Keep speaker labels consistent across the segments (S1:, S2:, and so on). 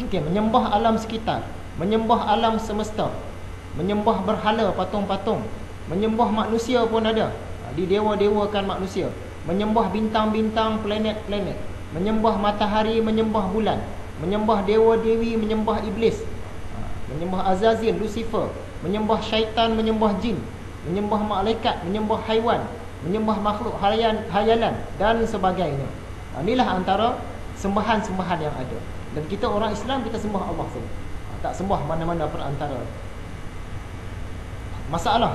S1: Okay, menyembah alam sekitar, menyembah alam semesta, menyembah berhala, patung-patung, menyembah manusia pun ada. Didewa-dewakan manusia, menyembah bintang-bintang, planet-planet, menyembah matahari, menyembah bulan, menyembah dewa-dewi, menyembah iblis, menyembah Azazil, Lucifer, menyembah syaitan, menyembah jin, menyembah malaikat, menyembah haiwan, menyembah makhluk hayalan dan sebagainya. Inilah antara sembahan-sembahan yang ada. Dan kita orang Islam, kita sembah Allah saja, tak sembah mana-mana perantara. Masalah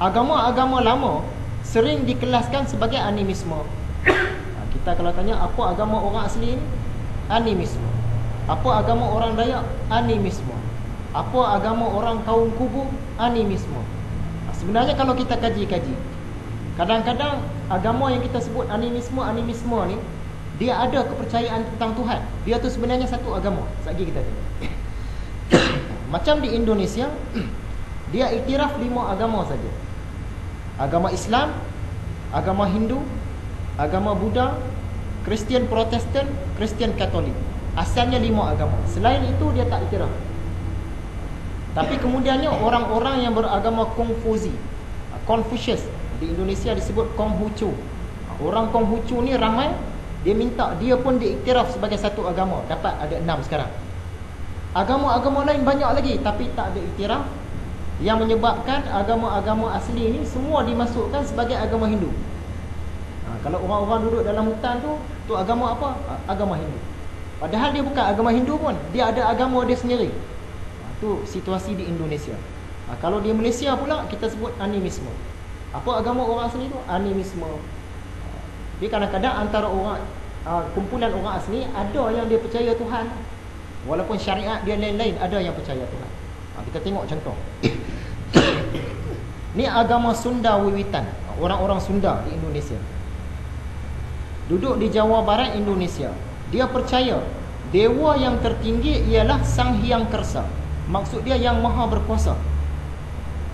S1: agama-agama lama sering dikelaskan sebagai animisme. Kita kalau tanya apa agama orang asli ni, animisme. Apa agama orang Dayak, animisme. Apa agama orang kaum Kubu, animisme. Sebenarnya kalau kita kaji-kaji, kadang-kadang agama yang kita sebut animisme ni, dia ada kepercayaan tentang Tuhan. Dia tu sebenarnya satu agama. Sekejap kita tengok. Macam di Indonesia, dia iktiraf 5 agama saja. Agama Islam, agama Hindu, agama Buddha, Kristian Protestan, Kristian Katolik. Asalnya 5 agama. Selain itu dia tak iktiraf. Tapi kemudiannya orang-orang yang beragama Kongfuzi, Confucius, di Indonesia disebut Konghucu. Orang Konghucu ni ramai. Dia minta dia pun diiktiraf sebagai satu agama. Dapat ada 6 sekarang. Agama-agama lain banyak lagi tapi tak ada iktiraf, yang menyebabkan agama-agama asli ni semua dimasukkan sebagai agama Hindu. Kalau orang-orang duduk dalam hutan tu agama apa? Agama Hindu. Padahal dia bukan agama Hindu pun, dia ada agama dia sendiri. Tu situasi di Indonesia. Kalau di Malaysia pula kita sebut animisme. Apa agama orang asli tu? Animisme. Jadi kadang-kadang antara orang kumpulan orang asli ada yang dia percaya Tuhan, walaupun syariat dia lain-lain, ada yang percaya Tuhan. Kita tengok contoh. Ni agama Sunda Wiwitan, orang-orang Sunda di Indonesia. Duduk di Jawa Barat Indonesia. Dia percaya dewa yang tertinggi ialah Sang Hyang Kersa. Maksud dia yang maha berkuasa.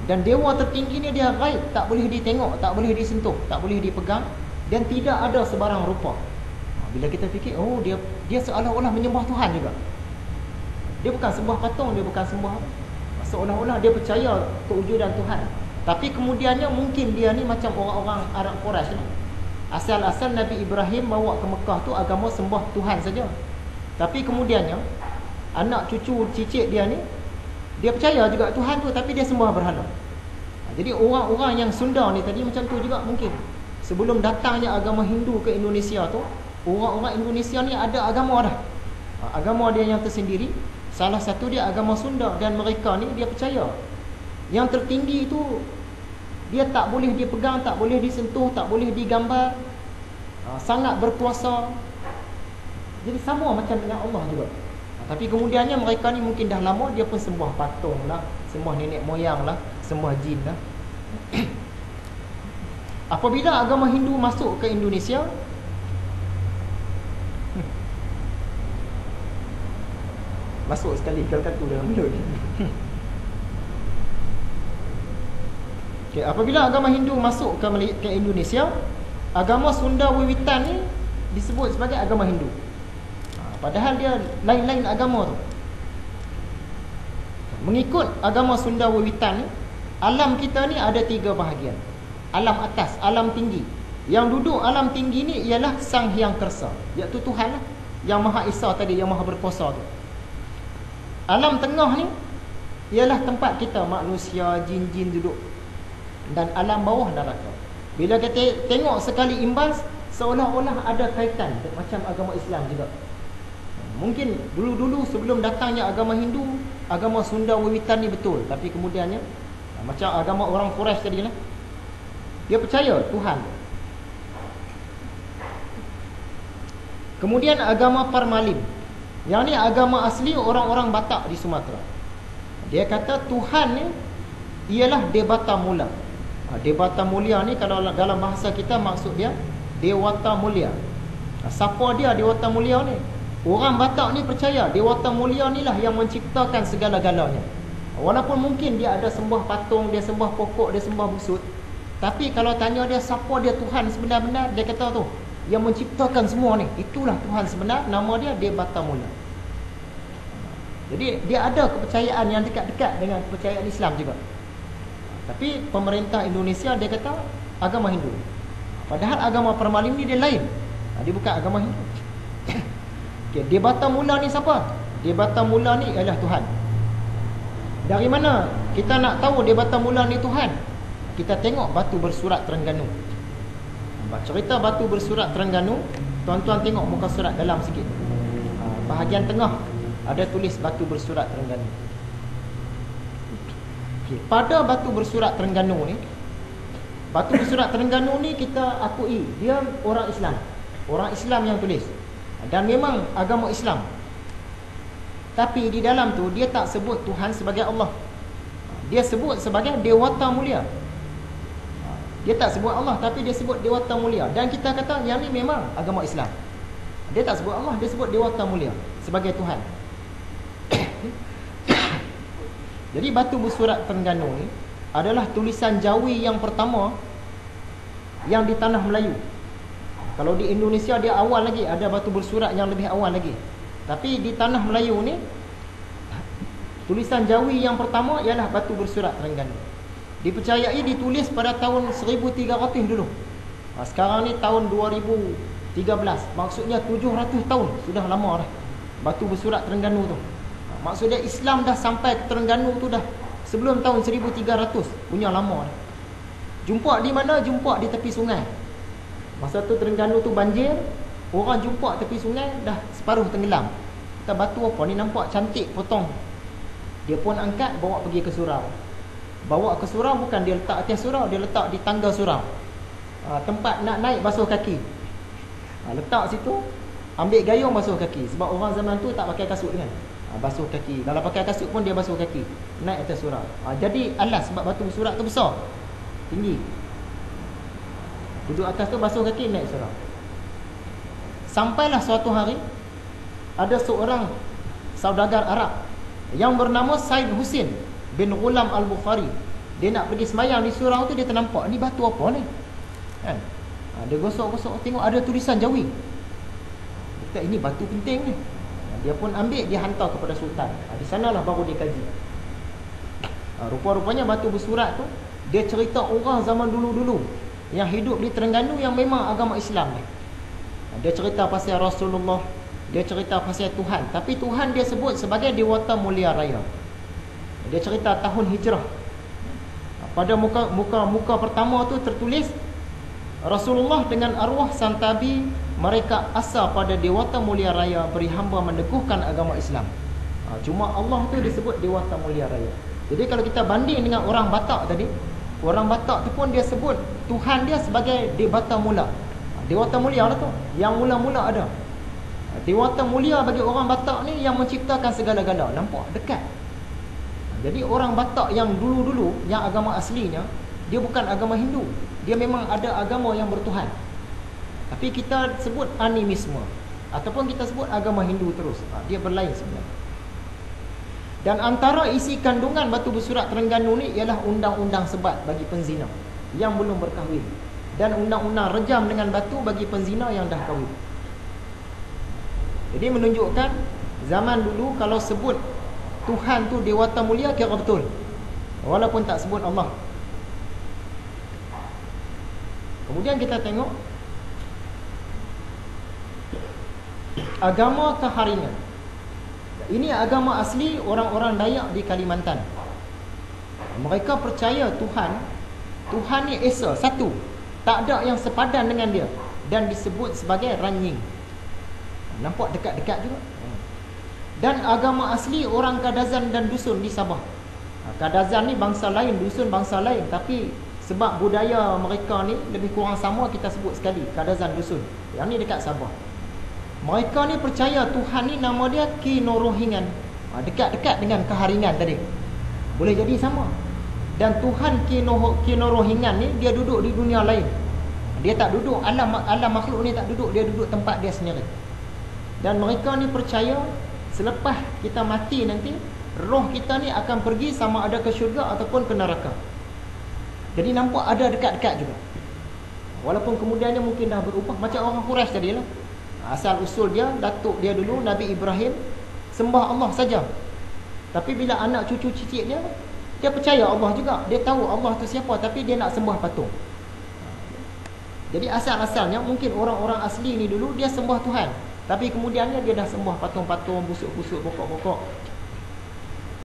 S1: Dan dewa tertinggi ni dia gaib, tak boleh ditengok, tak boleh disentuh, tak boleh dipegang, dan tidak ada sebarang rupa. Bila kita fikir, oh dia seolah-olah menyembah Tuhan juga. Dia bukan sembah patung, dia bukan sembah apa, seolah-olah dia percaya kewujudan Tuhan. Tapi kemudiannya mungkin dia ni macam orang-orang Arab Quraisy ni. Asal-asal Nabi Ibrahim bawa ke Mekah tu agama sembah Tuhan saja. Tapi kemudiannya anak cucu cicit dia ni, dia percaya juga Tuhan tu, tapi dia sembah berhala. Jadi orang-orang yang Sunda ni tadi macam tu juga mungkin. Sebelum datangnya agama Hindu ke Indonesia tu, orang-orang Indonesia ni ada agama dah. Agama dia yang tersendiri. Salah satu dia agama Sunda, dan mereka ni dia percaya yang tertinggi itu dia tak boleh dipegang, tak boleh disentuh, tak boleh digambar, sangat berkuasa. Jadi sama macam dengan Allah juga. Tapi kemudiannya mereka ni mungkin dah lama dia pun sembah patung lah, sembah nenek moyang lah, sembah jin lah. Apabila agama Hindu masuk ke Indonesia, masuk sekali kata-kata dalam mulut. Okay, apabila agama Hindu masuk ke Indonesia, agama Sunda Wiwitan ni disebut sebagai agama Hindu. Padahal dia lain-lain agama tu. Mengikut agama Sunda Wiwitan ni, alam kita ni ada 3 bahagian. Alam atas, alam tinggi. Yang duduk alam tinggi ni ialah Sang Hyang Kersa, iaitu Tuhan lah, yang Maha Esa tadi, yang Maha Berkuasa tu. Alam tengah ni ialah tempat kita manusia, jin-jin duduk. Dan alam bawah neraka. Bila kita tengok sekali imbas, seolah-olah ada kaitan macam agama Islam juga. Mungkin dulu-dulu sebelum datangnya agama Hindu, agama Sunda Wiwitan ni betul. Tapi kemudiannya macam agama orang Quraisy tadi lah, dia percaya Tuhan. Kemudian agama Parmalim. Yang ni agama asli orang-orang Batak di Sumatera. Dia kata Tuhan ni ialah Debata Mula. Debata Mulia ni kalau dalam bahasa kita maksud dia Dewata Mulia. Siapa dia Dewata Mulia ni? Orang Batak ni percaya Dewata Mulia ni lah yang menciptakan segala-galanya. Walaupun mungkin dia ada sembah patung, dia sembah pokok, dia sembah busut, tapi kalau tanya dia siapa dia Tuhan sebenar-benar, dia kata tu yang menciptakan semua ni, itulah Tuhan sebenar, nama dia Debata Mula. Jadi dia ada kepercayaan yang dekat-dekat dengan kepercayaan Islam juga. Tapi pemerintah Indonesia dia kata agama Hindu. Padahal agama Parmalim ni dia lain. Dia bukan agama Hindu. Okay, dia bata mula ni siapa? Dia bata mula ni ialah Tuhan. Dari mana kita nak tahu dia bata mula ni Tuhan? Kita tengok batu bersurat Terengganu. Cerita batu bersurat Terengganu, tuan-tuan tengok muka surat dalam sikit. Bahagian tengah ada tulis batu bersurat Terengganu. Okay. Pada batu bersurat Terengganu ni, batu bersurat Terengganu ni kita akui dia orang Islam. Orang Islam yang tulis. Dan memang agama Islam. Tapi di dalam tu dia tak sebut Tuhan sebagai Allah. Dia sebut sebagai Dewata Mulia. Dia tak sebut Allah, tapi dia sebut Dewata Mulia. Dan kita kata yang ni memang agama Islam. Dia tak sebut Allah, dia sebut Dewata Mulia sebagai Tuhan. Jadi batu bersurat Terengganu ni adalah tulisan Jawi yang pertama yang di tanah Melayu. Kalau di Indonesia dia awal lagi, ada batu bersurat yang lebih awal lagi. Tapi di tanah Melayu ni, tulisan Jawi yang pertama ialah batu bersurat Terengganu. Dipercayai ditulis pada tahun 1300 dulu. Sekarang ni tahun 2013. Maksudnya 700 tahun. Sudah lama dah batu bersurat Terengganu tu. Maksudnya Islam dah sampai ke Terengganu tu dah sebelum tahun 1300. Punya lama dah. Jumpa di mana? Jumpa di tepi sungai. Masa tu Terengganu tu banjir. Orang jumpa tepi sungai dah separuh tenggelam. Kata batu apa ni, nampak cantik, potong. Dia pun angkat bawa pergi ke surau. Bawa ke surau bukan dia letak atas surau, dia letak di tangga surau. Tempat nak naik basuh kaki. Letak situ, ambil gayung basuh kaki. Sebab orang zaman tu tak pakai kasut kan. Basuh kaki. Kalau pakai kasut pun dia basuh kaki. Naik atas surau. Jadi alas sebab batu surat tu besar, tinggi. Duduk atas tu basuh kaki, naik surau. Sampailah suatu hari ada seorang saudagar Arab yang bernama Said Husin bin Ghulam Al-Bukhari. Dia nak pergi semayang di surau tu, dia ternampak ni batu apa ni kan? Dia gosok-gosok, tengok ada tulisan Jawi. Dia kata ini batu penting ni. Dia pun ambil, dia hantar kepada sultan. Di sanalah baru dia kaji. Rupa-rupanya batu bersurat tu dia cerita orang zaman dulu-dulu yang hidup di Terengganu yang memang agama Islam ni. Dia cerita pasal Rasulullah, dia cerita pasal Tuhan, tapi Tuhan dia sebut sebagai Dewata Mulia Raya. Dia cerita tahun hijrah. Pada muka pertama tu tertulis Rasulullah dengan arwah santabi mereka asa pada Dewata Mulia Raya beri hamba meneguhkan agama Islam. Cuma Allah tu disebut Dewata Mulia Raya. Jadi kalau kita banding dengan orang Batak tadi, orang Batak tu pun dia sebut Tuhan dia sebagai Dewata Mula. Dewata Mulia lah tu, yang mula-mula ada. Dewata Mulia bagi orang Batak ni yang menciptakan segala-gala. Nampak? Dekat. Jadi orang Batak yang dulu-dulu, yang agama aslinya, dia bukan agama Hindu. Dia memang ada agama yang bertuhan. Tapi kita sebut animisme, ataupun kita sebut agama Hindu terus. Dia berlain sebenarnya. Dan antara isi kandungan batu bersurat Terengganu ni ialah undang-undang sebat bagi penzina yang belum berkahwin, dan undang-undang rejam dengan batu bagi penzina yang dah kahwin. Jadi menunjukkan zaman dulu kalau sebut Tuhan tu Dewata Mulia kira betul, walaupun tak sebut Allah. Kemudian kita tengok agama keharingan. Ini agama asli orang-orang Dayak di Kalimantan. Mereka percaya Tuhan ni Esa, satu, tak ada yang sepadan dengan dia, dan disebut sebagai Ranying. Nampak dekat-dekat juga. Dan agama asli orang Kadazan dan Dusun di Sabah. Kadazan ni bangsa lain, Dusun bangsa lain, tapi sebab budaya mereka ni lebih kurang sama, kita sebut sekali Kadazan Dusun. Yang ni dekat Sabah. Mereka ni percaya Tuhan ni nama dia Ki Norohingan. Dekat-dekat dengan keharingan tadi. Boleh jadi sama. Dan Tuhan Ki Norohingan ni dia duduk di dunia lain. Dia tak duduk alam makhluk ni, tak duduk, dia duduk tempat dia sendiri. Dan mereka ni percaya selepas kita mati nanti, roh kita ni akan pergi sama ada ke syurga ataupun ke neraka. Jadi nampak ada dekat-dekat juga. Walaupun kemudiannya mungkin dah berubah, macam orang Quraisy tadi lah. Asal usul dia, datuk dia dulu Nabi Ibrahim sembah Allah saja. Tapi bila anak cucu cicit dia percaya Allah juga. Dia tahu Allah tu siapa, tapi dia nak sembah patung. Jadi asal-asalnya mungkin orang-orang asli ni dulu dia sembah Tuhan, tapi kemudiannya dia dah sembah patung-patung, busuk-busuk, pokok-pokok.